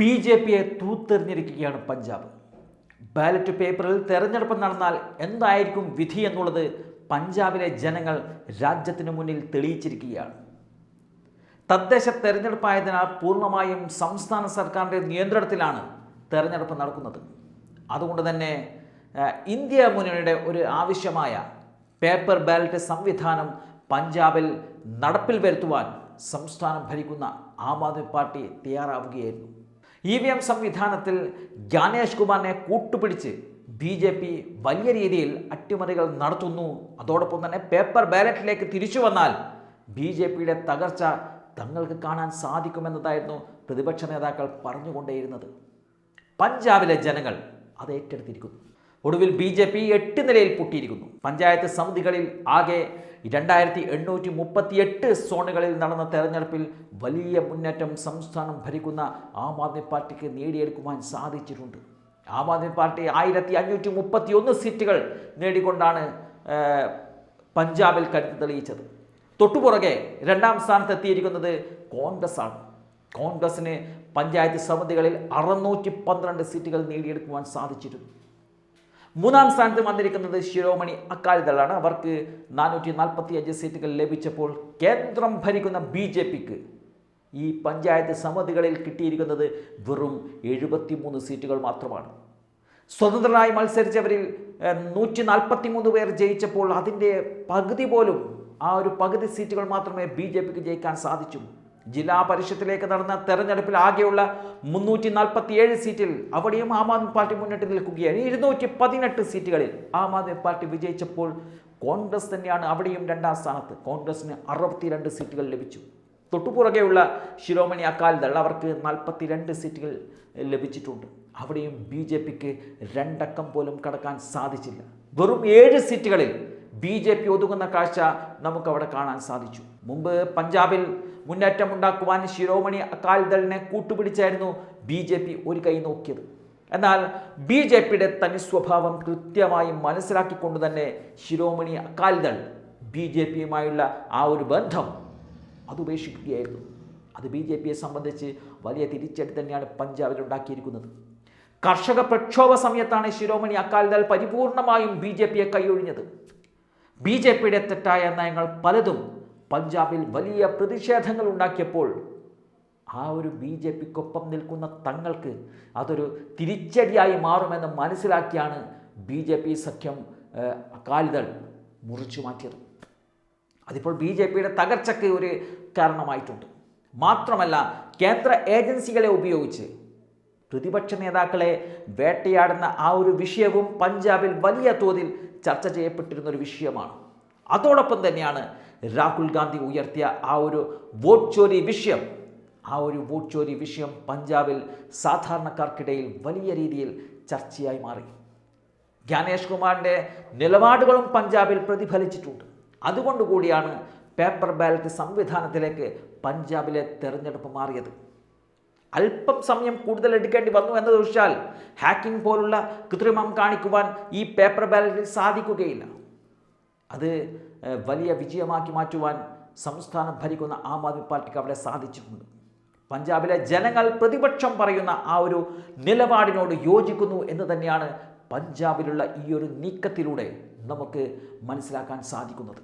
ബി.ജെ.പിയെ തൂത്തെറിഞ്ഞിരിക്കുകയാണ് Punjab. Ballot പേപ്പറിൽ തെരഞ്ഞെടുപ്പ് നടന്നാൽ എന്തായിരിക്കും വിധി എന്നുള്ളത് പഞ്ചാബിലെ ജനങ്ങൾ രാജ്യത്തിന് മുന്നിൽ തെളിയിച്ചിരിക്കുകയാണ്. തദ്ദേശ തെരഞ്ഞെടുപ്പായതിനാൽ പൂർണ്ണമായും സംസ്ഥാന സർക്കാരിൻ്റെ നിയന്ത്രണത്തിലാണ് തെരഞ്ഞെടുപ്പ് നടക്കുന്നത്. അതുകൊണ്ട് തന്നെ ഇന്ത്യ മുന്നണിയുടെ ഒരു ആവശ്യമായ പേപ്പർ ബാലറ്റ് സംവിധാനം പഞ്ചാബിൽ നടപ്പിൽ വരുത്തുവാൻ സംസ്ഥാനം ഭരിക്കുന്ന ആം ആദ്മി പാർട്ടി തയ്യാറാവുകയായിരുന്നു. EVM സംവിധാനത്തിൽ ജ്ഞാനേഷ് കുമാറിനെ കൂട്ടുപിടിച്ച് ബി.ജെ.പി വലിയ രീതിയിൽ അട്ടിമറികൾ നടത്തുന്നു. അതോടൊപ്പം തന്നെ പേപ്പർ ബാലറ്റിലേക്ക് തിരിച്ചു വന്നാൽ ബി.ജെ.പിയുടെ തകർച്ച തങ്ങൾക്ക് കാണാൻ സാധിക്കുമെന്നതായിരുന്നു പ്രതിപക്ഷ നേതാക്കൾ പറഞ്ഞുകൊണ്ടേയിരുന്നത്. പഞ്ചാബിലെ ജനങ്ങൾ അത് ഏറ്റെടുത്തിരിക്കുന്നു. ഒടുവിൽ ബി.ജെ.പി 8 നിലയിൽ പൊട്ടിയിരിക്കുന്നു. പഞ്ചായത്ത് സമിതികളിൽ ആകെ 2838 സോണുകളിൽ നടന്ന തെരഞ്ഞെടുപ്പിൽ വലിയ മുന്നേറ്റം സംസ്ഥാനം ഭരിക്കുന്ന ആം ആദ്മി പാർട്ടിക്ക് നേടിയെടുക്കുവാൻ സാധിച്ചിട്ടുണ്ട്. ആം ആദ്മി പാർട്ടി 1531 സീറ്റുകൾ നേടിക്കൊണ്ടാണ് പഞ്ചാബിൽ കരുത്ത് തെളിയിച്ചത്. തൊട്ടുപുറകെ രണ്ടാം സ്ഥാനത്ത് എത്തിയിരിക്കുന്നത് കോൺഗ്രസ് ആണ്. കോൺഗ്രസിന് പഞ്ചായത്ത് സമിതികളിൽ 612 സീറ്റുകൾ നേടിയെടുക്കുവാൻ സാധിച്ചിരുന്നു. മൂന്നാം സ്ഥാനത്ത് വന്നിരിക്കുന്നത് ശിരോമണി അകാലിദളാണ്. അവർക്ക് 445 സീറ്റുകൾ ലഭിച്ചപ്പോൾ കേന്ദ്രം ഭരിക്കുന്ന ബി.ജെ.പിക്ക് ഈ പഞ്ചായത്ത് സമിതികളിൽ കിട്ടിയിരിക്കുന്നത് വെറും 73 സീറ്റുകൾ മാത്രമാണ്. സ്വതന്ത്രരായി മത്സരിച്ചവരിൽ 143 പേർ ജയിച്ചപ്പോൾ അതിൻ്റെ പകുതി പോലും പകുതി സീറ്റുകൾ മാത്രമേ ബി.ജെ.പിക്ക് ജയിക്കാൻ സാധിച്ചു. ജില്ലാ പരിഷത്തിലേക്ക് നടന്ന തെരഞ്ഞെടുപ്പിൽ ആകെയുള്ള 347 സീറ്റിൽ അവിടെയും ആം ആദ്മി പാർട്ടി മുന്നിട്ട് നിൽക്കുകയാണ്. 218 സീറ്റുകളിൽ ആം ആദ്മി പാർട്ടി വിജയിച്ചപ്പോൾ കോൺഗ്രസ് തന്നെയാണ് അവിടെയും രണ്ടാം സ്ഥാനത്ത്. കോൺഗ്രസിന് 62 സീറ്റുകൾ ലഭിച്ചു. തൊട്ടുപുറകെയുള്ള ശിരോമണി അകാലിദൾ അവർക്ക് 42 സീറ്റുകൾ ലഭിച്ചിട്ടുണ്ട്. അവിടെയും ബി.ജെ.പിക്ക് 2 അക്കം പോലും കടക്കാൻ സാധിച്ചില്ല. വെറും 7 സീറ്റുകളിൽ ബി.ജെ.പി ഒതുങ്ങുന്ന കാഴ്ച നമുക്കവിടെ കാണാൻ സാധിച്ചു. മുമ്പ് പഞ്ചാബിൽ മുന്നേറ്റമുണ്ടാക്കുവാൻ ശിരോമണി അകാലിദളിനെ കൂട്ടുപിടിച്ചായിരുന്നു ബി.ജെ.പി ഒരു കൈ നോക്കിയത്. എന്നാൽ ബി.ജെ.പിയുടെ തനി സ്വഭാവം കൃത്യമായി മനസ്സിലാക്കിക്കൊണ്ട് തന്നെ ശിരോമണി അകാലിദൾ ബി.ജെ.പിയുമായുള്ള ഒരു ബന്ധം അത് ഉപേക്ഷിക്കുകയായിരുന്നു. അത് ബി.ജെ.പിയെ സംബന്ധിച്ച് വലിയ തിരിച്ചടി തന്നെയാണ് പഞ്ചാബിൽ ഉണ്ടാക്കിയിരിക്കുന്നത്. കർഷക പ്രക്ഷോഭ സമയത്താണ് ശിരോമണി അകാലിദൾ പരിപൂർണമായും ബി.ജെ.പിയെ കൈയൊഴിഞ്ഞത്. ബി.ജെ.പിയുടെ തെറ്റായ നയങ്ങൾ പലതും പഞ്ചാബിൽ വലിയ പ്രതിഷേധങ്ങൾ ഉണ്ടാക്കിയപ്പോൾ ബി.ജെ.പിക്കൊപ്പം നിൽക്കുന്ന തങ്ങൾക്ക് അതൊരു തിരിച്ചടിയായി മാറുമെന്ന് മനസ്സിലാക്കിയാണ് ബി.ജെ.പി സഖ്യം അകാലിദൾ മുറിച്ചു മാറ്റിയത്. അതിപ്പോൾ ബി.ജെ.പിയുടെ തകർച്ചയ്ക്ക് ഒരു കാരണമായിട്ടുണ്ട്. മാത്രമല്ല, കേന്ദ്ര ഏജൻസികളെ ഉപയോഗിച്ച് പ്രതിപക്ഷ നേതാക്കളെ വേട്ടയാടുന്ന വിഷയവും പഞ്ചാബിൽ വലിയ തോതിൽ ചർച്ച ചെയ്യപ്പെട്ടിരുന്നൊരു വിഷയമാണ്. അതോടൊപ്പം തന്നെയാണ് രാഹുൽ ഗാന്ധി ഉയർത്തിയ വോട്ട് ചോരി വിഷയം. വോട്ട് ചോരി വിഷയം പഞ്ചാബിൽ സാധാരണക്കാർക്കിടയിൽ വലിയ രീതിയിൽ ചർച്ചയായി മാറി. ജ്ഞാനേഷ് കുമാറിൻ്റെ നിലപാടുകളും പഞ്ചാബിൽ പ്രതിഫലിച്ചിട്ടുണ്ട്. അതുകൊണ്ടുകൂടിയാണ് പേപ്പർ ബാലറ്റ് സംവിധാനത്തിലേക്ക് പഞ്ചാബിലെ തെരഞ്ഞെടുപ്പ് മാറിയത്. അല്പം സമയം കൂടുതൽ എടുക്കേണ്ടി വന്നു എന്നതൊഴിച്ചാൽ ഹാക്കിംഗ് പോലുള്ള കൃത്രിമം കാണിക്കുവാൻ ഈ പേപ്പർ ബാലറ്റിൽ സാധിക്കുകയില്ല. അത് വലിയ വിജയമാക്കി മാറ്റുവാൻ സംസ്ഥാനം ഭരിക്കുന്ന ആം ആദ്മി പാർട്ടിക്ക് അവിടെ സാധിച്ചിട്ടുണ്ട്. പഞ്ചാബിലെ ജനങ്ങൾ പ്രതിപക്ഷം പറയുന്ന നിലപാടിനോട് യോജിക്കുന്നു എന്ന് തന്നെയാണ് പഞ്ചാബിലുള്ള ഈ നീക്കത്തിലൂടെ നമുക്ക് മനസ്സിലാക്കാൻ സാധിക്കുന്നത്.